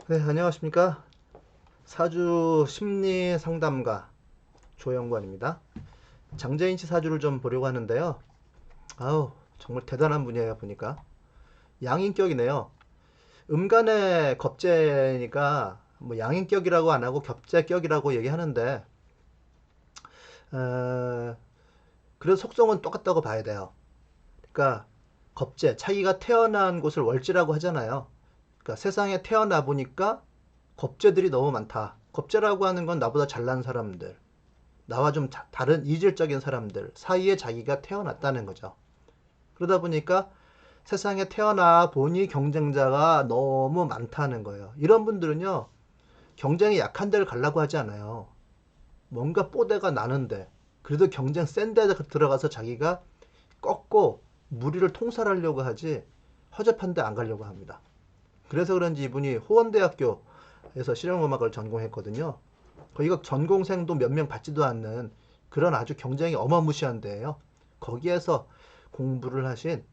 네, 안녕하십니까. 사주 심리 상담가 조영관입니다. 장재인 씨 사주를 좀 보려고 하는데요. 아우, 정말 대단한 분이에요, 보니까. 양인격이네요. 음간의 겁재니까, 뭐, 양인격이라고 안 하고 겹재격이라고 얘기하는데, 어, 그래도 속성은 똑같다고 봐야 돼요. 그러니까, 겁재, 자기가 태어난 곳을 월지라고 하잖아요. 그러니까 세상에 태어나 보니까 겁재들이 너무 많다. 겁재라고 하는 건 나보다 잘난 사람들, 나와 좀 다른 이질적인 사람들 사이에 자기가 태어났다는 거죠. 그러다 보니까 세상에 태어나 보니 경쟁자가 너무 많다는 거예요. 이런 분들은요, 경쟁이 약한 데를 가려고 하지 않아요. 뭔가 뽀대가 나는데, 그래도 경쟁 센 데 들어가서 자기가 꺾고 무리를 통살하려고 하지, 허접한 데 안 가려고 합니다. 그래서 그런지 이분이 호원대학교에서 실용음악을 전공했거든요. 거기가 전공생도 몇 명 받지도 않는 그런 아주 경쟁이 어마무시한 데예요. 거기에서 공부를 하신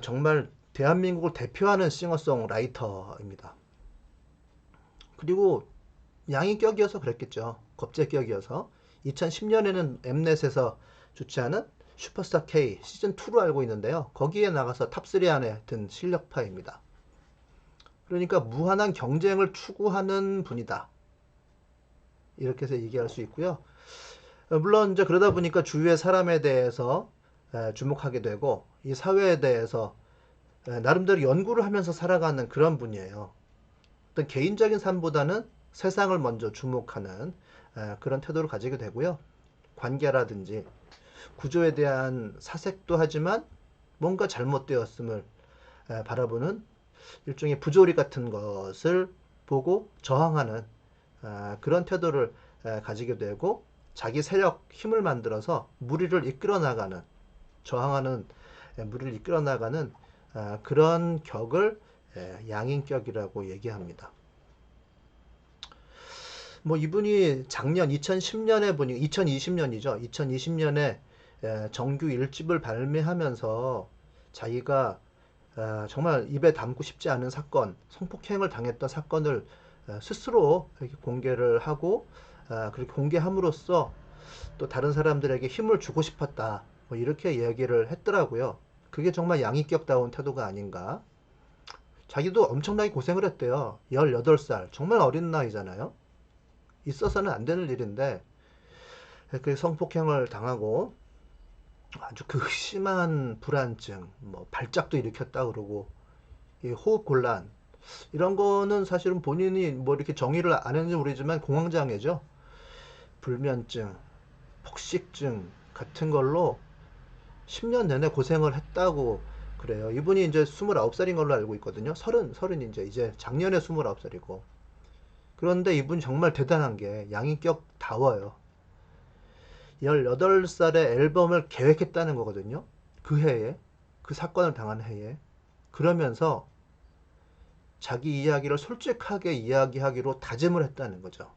정말 대한민국을 대표하는 싱어송라이터입니다. 그리고 양이격이어서 그랬겠죠. 겁재격이어서 2010년에는 엠넷에서 주최하는 슈퍼스타 K 시즌2로 알고 있는데요. 거기에 나가서 탑3 안에 든 실력파입니다. 그러니까 무한한 경쟁을 추구하는 분이다. 이렇게 해서 얘기할 수 있고요. 물론 이제 그러다 보니까 주위의 사람에 대해서 주목하게 되고 이 사회에 대해서 나름대로 연구를 하면서 살아가는 그런 분이에요. 어떤 개인적인 삶보다는 세상을 먼저 주목하는 그런 태도를 가지게 되고요. 관계라든지 구조에 대한 사색도 하지만 뭔가 잘못되었음을 바라보는 일종의 부조리 같은 것을 보고 저항하는 그런 태도를 가지게 되고 자기 세력, 힘을 만들어서 무리를 이끌어 나가는, 저항하는 무리를 이끌어 나가는 그런 격을 양인격이라고 얘기합니다. 뭐 이분이 작년 2010년에 보니 2020년이죠. 2020년에 정규 1집을 발매하면서 자기가 정말 입에 담고 싶지 않은 사건, 성폭행을 당했던 사건을 스스로 이렇게 공개를 하고 그렇게 공개함으로써 또 다른 사람들에게 힘을 주고 싶었다. 뭐 이렇게 얘기를 했더라고요. 그게 정말 양이격다운 태도가 아닌가. 자기도 엄청나게 고생을 했대요. 18살. 정말 어린 나이잖아요. 있어서는 안 되는 일인데 그 성폭행을 당하고 아주 극심한 불안증, 뭐 발작도 일으켰다 그러고 이 호흡 곤란 이런 거는 사실은 본인이 뭐 이렇게 정의를 안 했는지 모르지만 공황장애죠. 불면증, 폭식증 같은 걸로 10년 내내 고생을 했다고 그래요. 이분이 이제 29살인 걸로 알고 있거든요. 서른 이제 작년에 29살이고. 그런데 이분 정말 대단한 게 양인격다워요. 18살에 앨범을 계획했다는 거거든요. 그 해에. 그 사건을 당한 해에. 그러면서 자기 이야기를 솔직하게 이야기하기로 다짐을 했다는 거죠.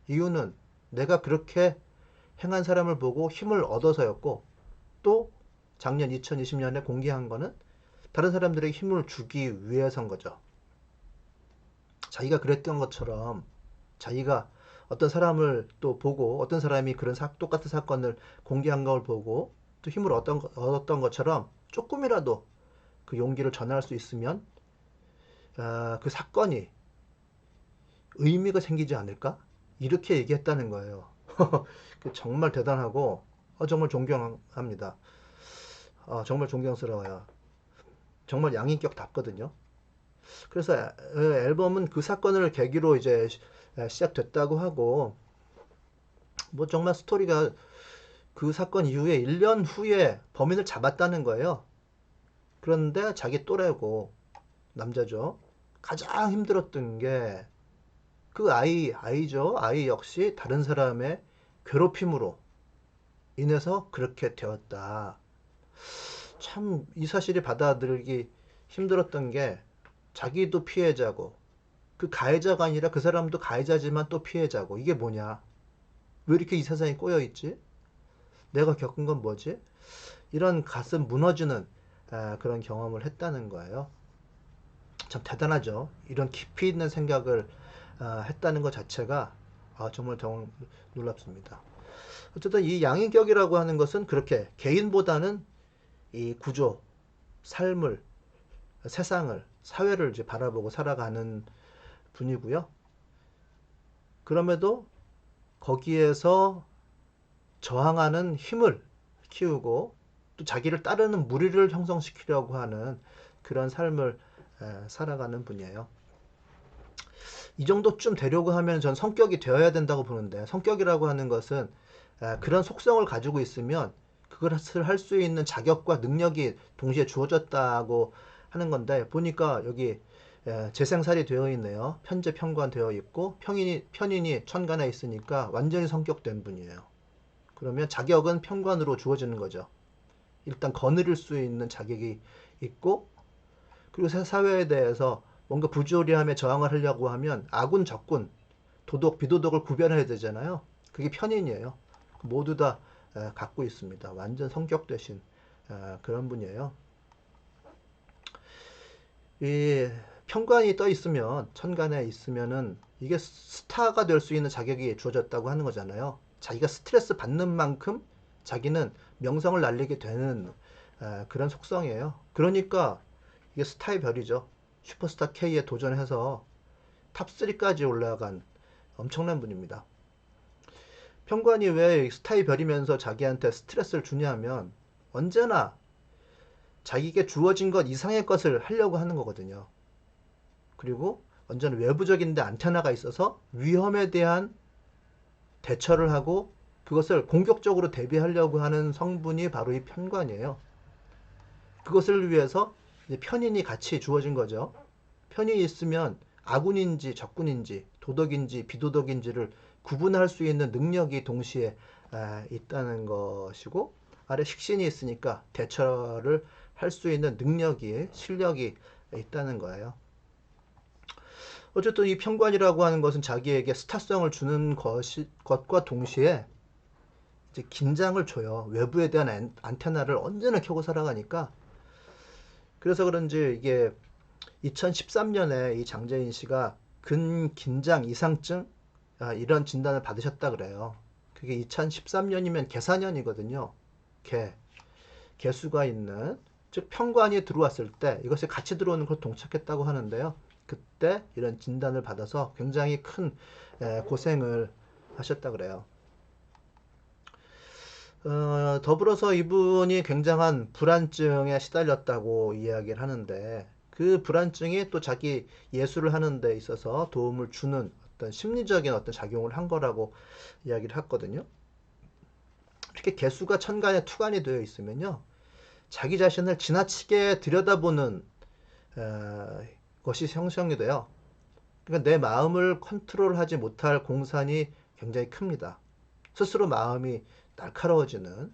이유는 내가 그렇게 행한 사람을 보고 힘을 얻어서였고 또 작년 2020년에 공개한 거는 다른 사람들에게 힘을 주기 위해서인 거죠. 자기가 그랬던 것처럼 자기가 어떤 사람을 또 보고 어떤 사람이 그런 똑같은 사건을 공개한 걸 보고 또 힘을 얻었던 것처럼 조금이라도 그 용기를 전할 수 있으면 그 사건이 의미가 생기지 않을까? 이렇게 얘기했다는 거예요. 정말 대단하고 정말 존경합니다. 정말 존경스러워요. 정말 양인격답거든요. 그래서 앨범은 그 사건을 계기로 이제 시작됐다고 하고 뭐 정말 스토리가 그 사건 이후에 1년 후에 범인을 잡았다는 거예요. 그런데 자기 또래고 남자죠. 가장 힘들었던 게 그 아이죠. 아이 역시 다른 사람의 괴롭힘으로 인해서 그렇게 되었다. 참 이 사실이 받아들이기 힘들었던 게 자기도 피해자고 그 가해자가 아니라 그 사람도 가해자지만 또 피해자고 이게 뭐냐? 왜 이렇게 이 세상에 꼬여 있지? 내가 겪은 건 뭐지? 이런 가슴 무너지는 그런 경험을 했다는 거예요. 참 대단하죠. 이런 깊이 있는 생각을 했다는 것 자체가 정말 놀랍습니다. 어쨌든 이 양인격이라고 하는 것은 그렇게 개인보다는 이 구조, 삶을, 세상을, 사회를 이제 바라보고 살아가는 분이고요. 그럼에도 거기에서 저항하는 힘을 키우고 또 자기를 따르는 무리를 형성시키려고 하는 그런 삶을 살아가는 분이에요. 이 정도쯤 되려고 하면 전 성격이 되어야 된다고 보는데, 성격이라고 하는 것은 그런 속성을 가지고 있으면 그것을 할 수 있는 자격과 능력이 동시에 주어졌다고 하는 건데, 보니까 여기 재생살이 되어 있네요. 편재 편관 되어 있고 편인이 천간에 있으니까 완전히 성격된 분이에요. 그러면 자격은 편관으로 주어지는 거죠. 일단 거느릴 수 있는 자격이 있고, 그리고 사회에 대해서 뭔가 부조리함에 저항을 하려고 하면 아군, 적군, 도덕, 비도덕을 구별해야 되잖아요. 그게 편인이에요. 모두 다 갖고 있습니다. 완전 성격 대신 그런 분이에요. 이 편관이 떠 있으면, 천간에 있으면은 이게 스타가 될 수 있는 자격이 주어졌다고 하는 거잖아요. 자기가 스트레스 받는 만큼 자기는 명성을 날리게 되는 그런 속성이에요. 그러니까 이게 스타의 별이죠. 슈퍼스타 K에 도전해서 탑3까지 올라간 엄청난 분입니다. 편관이 왜 스타의 별이면서 자기한테 스트레스를 주냐면 언제나 자기에게 주어진 것 이상의 것을 하려고 하는 거거든요. 그리고 언제나 외부적인 데 안테나가 있어서 위험에 대한 대처를 하고 그것을 공격적으로 대비하려고 하는 성분이 바로 이 편관이에요. 그것을 위해서 이제 편인이 같이 주어진 거죠. 편이 있으면 아군인지 적군인지 도덕인지 비도덕인지를 구분할 수 있는 능력이 동시에 있다는 것이고, 아래 식신이 있으니까 대처를 할 수 있는 능력이, 실력이 있다는 거예요. 어쨌든 이 편관이라고 하는 것은 자기에게 스타성을 주는 것과 동시에 이제 긴장을 줘요. 외부에 대한 안테나를 언제나 켜고 살아가니까. 그래서 그런지 이게 2013년에 이 장재인 씨가 근긴장 이상증 이런 진단을 받으셨다 그래요. 그게 2013년이면 개사년이거든요. 개수가 있는, 즉 편관이 들어왔을 때 이것이 같이 들어오는 걸 동착했다고 하는데요. 그때 이런 진단을 받아서 굉장히 큰 고생을 하셨다 그래요. 더불어서 이분이 굉장한 불안증에 시달렸다고 이야기를 하는데, 그 불안증이 또 자기 예술을 하는 데 있어서 도움을 주는 어떤 심리적인 어떤 작용을 한 거라고 이야기를 했거든요. 이렇게 개수가 천간에 투간이 되어 있으면요, 자기 자신을 지나치게 들여다보는 것이 형성이 돼요. 그러니까 내 마음을 컨트롤하지 못할 공산이 굉장히 큽니다. 스스로 마음이 날카로워지는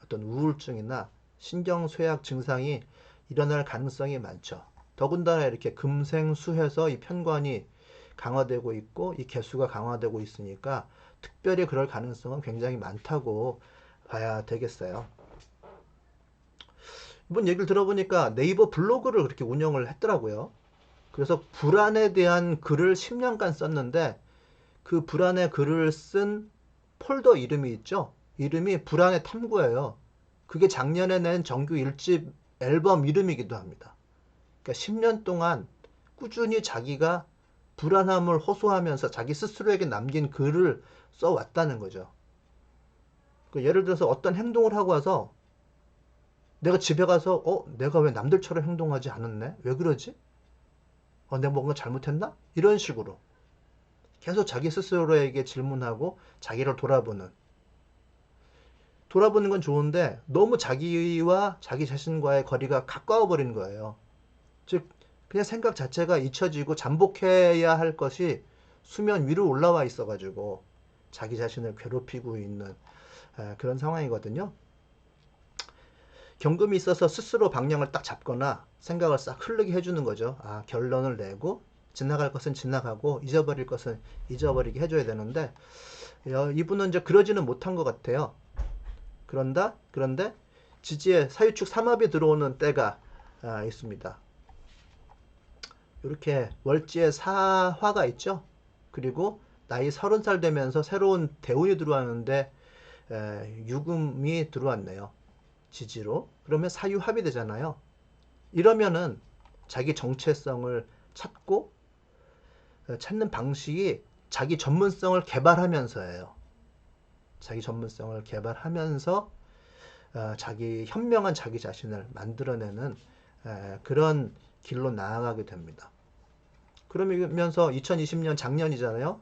어떤 우울증이나 신경쇠약 증상이 일어날 가능성이 많죠. 더군다나 이렇게 금생수해서 이 편관이 강화되고 있고 이 개수가 강화되고 있으니까 특별히 그럴 가능성은 굉장히 많다고 봐야 되겠어요. 이번 얘기를 들어보니까 네이버 블로그를 그렇게 운영을 했더라고요. 그래서 불안에 대한 글을 10년간 썼는데 그 불안의 글을 쓴 폴더 이름이 있죠. 이름이 불안의 탐구예요. 그게 작년에 낸 정규 1집 앨범 이름이기도 합니다. 그러니까 10년 동안 꾸준히 자기가 불안함을 호소하면서 자기 스스로에게 남긴 글을 써왔다는 거죠. 예를 들어서 어떤 행동을 하고 와서 내가 집에 가서 내가 왜 남들처럼 행동하지 않았네? 왜 그러지? 내가 뭔가 잘못했나? 이런 식으로 계속 자기 스스로에게 질문하고 자기를 돌아보는 건 좋은데 너무 자기와 자기 자신과의 거리가 가까워 버린 거예요. 즉 그냥 생각 자체가 잊혀지고 잠복해야 할 것이 수면 위로 올라와 있어가지고 자기 자신을 괴롭히고 있는 그런 상황이거든요. 경금이 있어서 스스로 방향을 딱 잡거나 생각을 싹 흐르게 해주는 거죠. 결론을 내고 지나갈 것은 지나가고 잊어버릴 것은 잊어버리게 해줘야 되는데 이분은 이제 그러지는 못한 것 같아요. 그런데 지지에 사유축 삼합이 들어오는 때가 있습니다. 이렇게 월지에 사화가 있죠. 그리고 나이 30살 되면서 새로운 대운이 들어왔는데 유금이 들어왔네요. 지지로. 그러면 사유합이 되잖아요. 이러면은 자기 정체성을 찾고 찾는 방식이 자기 전문성을 개발하면서예요. 자기 전문성을 개발하면서 자기 현명한 자기 자신을 만들어내는 그런 길로 나아가게 됩니다. 그러면서 2020년 작년이잖아요.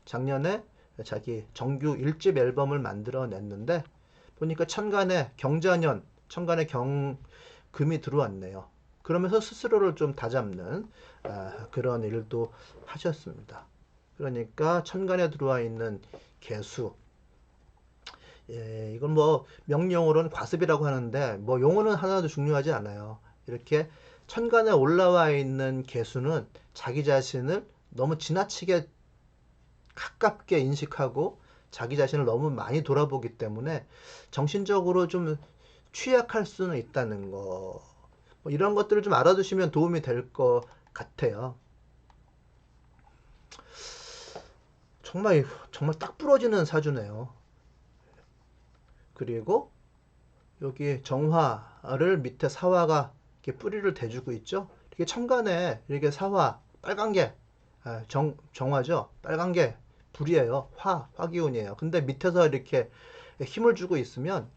작년에 자기 정규 1집 앨범을 만들어 냈는데 보니까 천간에 경자년, 천간에 금이 들어왔네요. 그러면서 스스로를 좀 다잡는 그런 일도 하셨습니다. 그러니까 천간에 들어와 있는 개수, 이건 뭐 명령어로는 과습이라고 하는데 뭐 용어는 하나도 중요하지 않아요. 이렇게 천간에 올라와 있는 개수는 자기 자신을 너무 지나치게 가깝게 인식하고 자기 자신을 너무 많이 돌아보기 때문에 정신적으로 좀 취약할 수는 있다는 거. 뭐 이런 것들을 좀 알아두시면 도움이 될 것 같아요. 정말 정말 딱 부러지는 사주네요. 그리고 여기 정화를 밑에 사화가 이렇게 뿌리를 대주고 있죠. 이렇게 천간에 이렇게 사화 빨간 게 정화죠. 빨간 게 불이에요. 화기운이에요. 근데 밑에서 이렇게 힘을 주고 있으면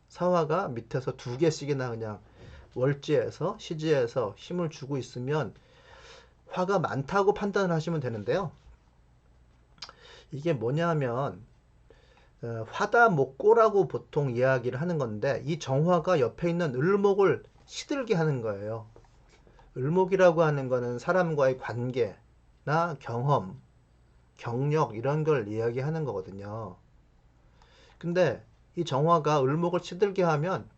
사화가 밑에서 두 개씩이나 그냥 월지에서 시지에서 힘을 주고 있으면 화가 많다고 판단을 하시면 되는데요. 이게 뭐냐면 화다목고라고 보통 이야기를 하는 건데 이 정화가 옆에 있는 을목을 시들게 하는 거예요. 을목이라고 하는 거는 사람과의 관계나 경험, 경력 이런 걸 이야기하는 거거든요. 근데 이 정화가 을목을 시들게 하면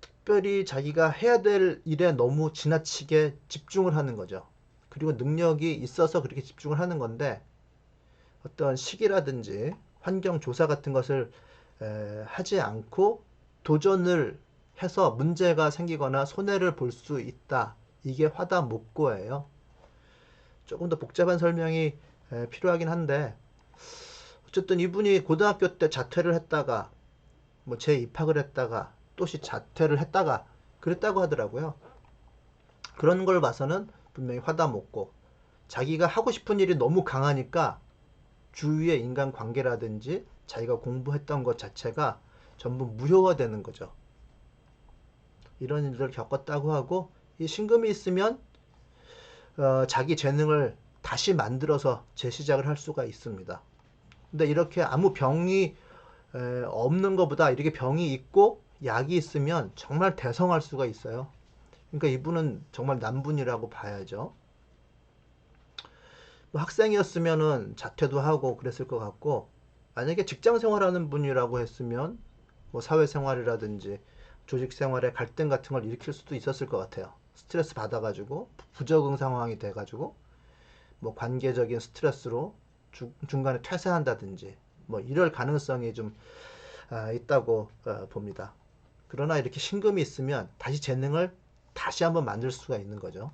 특별히 자기가 해야 될 일에 너무 지나치게 집중을 하는 거죠. 그리고 능력이 있어서 그렇게 집중을 하는 건데 어떤 시기라든지 환경 조사 같은 것을 하지 않고 도전을 해서 문제가 생기거나 손해를 볼 수 있다. 이게 화다목고예요. 조금 더 복잡한 설명이 필요하긴 한데 어쨌든 이분이 고등학교 때 자퇴를 했다가 뭐 재입학을 했다가 또시 자퇴를 했다가 그랬다고 하더라고요. 그런 걸 봐서는 분명히 화다목고 자기가 하고 싶은 일이 너무 강하니까 주위의 인간관계라든지 자기가 공부했던 것 자체가 전부 무효화되는 거죠. 이런 일들을 겪었다고 하고 이 신금이 있으면 자기 재능을 다시 만들어서 재시작을 할 수가 있습니다. 근데 이렇게 아무 병이 없는 것보다 이렇게 병이 있고 약이 있으면 정말 대성할 수가 있어요. 그러니까 이분은 정말 남분이라고 봐야죠. 뭐 학생이었으면은 자퇴도 하고 그랬을 것 같고 만약에 직장 생활하는 분이라고 했으면 뭐 사회생활이라든지 조직 생활에 갈등 같은 걸 일으킬 수도 있었을 것 같아요. 스트레스 받아가지고 부적응 상황이 돼가지고 뭐 관계적인 스트레스로 중간에 퇴사한다든지 뭐 이럴 가능성이 좀 있다고 봅니다. 그러나 이렇게 신금이 있으면 다시 재능을 다시 한번 만들 수가 있는 거죠.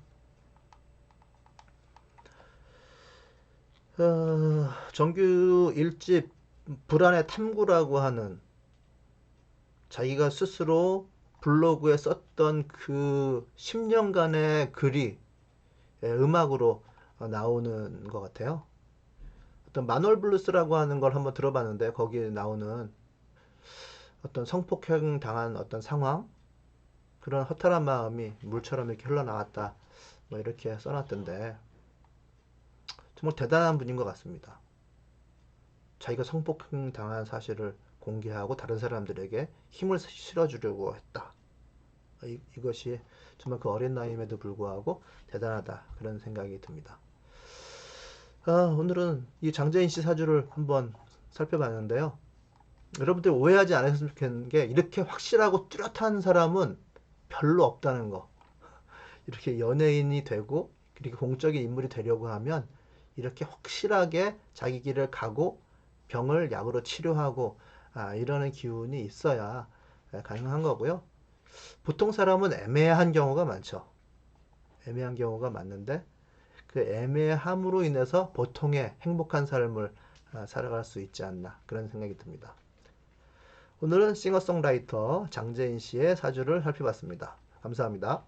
정규 1집 불안의 탐구라고 하는 자기가 스스로 블로그에 썼던 그 10년간의 글이 음악으로 나오는 것 같아요. 어떤 마놀 블루스라고 하는 걸 한번 들어봤는데 거기에 나오는 어떤 성폭행 당한 어떤 상황 그런 허탈한 마음이 물처럼 이렇게 흘러나왔다 뭐 이렇게 써놨던데 정말 대단한 분인 것 같습니다. 자기가 성폭행 당한 사실을 공개하고 다른 사람들에게 힘을 실어주려고 했다. 이것이 정말 그 어린 나이임에도 불구하고 대단하다 그런 생각이 듭니다. 오늘은 이 장재인 씨 사주를 한번 살펴봤는데요. 여러분들 오해하지 않으셨으면 좋겠는 게 이렇게 확실하고 뚜렷한 사람은 별로 없다는 거. 이렇게 연예인이 되고 이렇게 공적인 인물이 되려고 하면 이렇게 확실하게 자기 길을 가고 병을 약으로 치료하고 이러는 기운이 있어야 가능한 거고요. 보통 사람은 애매한 경우가 많죠. 애매한 경우가 맞는데 그 애매함으로 인해서 보통의 행복한 삶을 살아갈 수 있지 않나 그런 생각이 듭니다. 오늘은 싱어송라이터 장재인 씨의 사주를 살펴봤습니다. 감사합니다.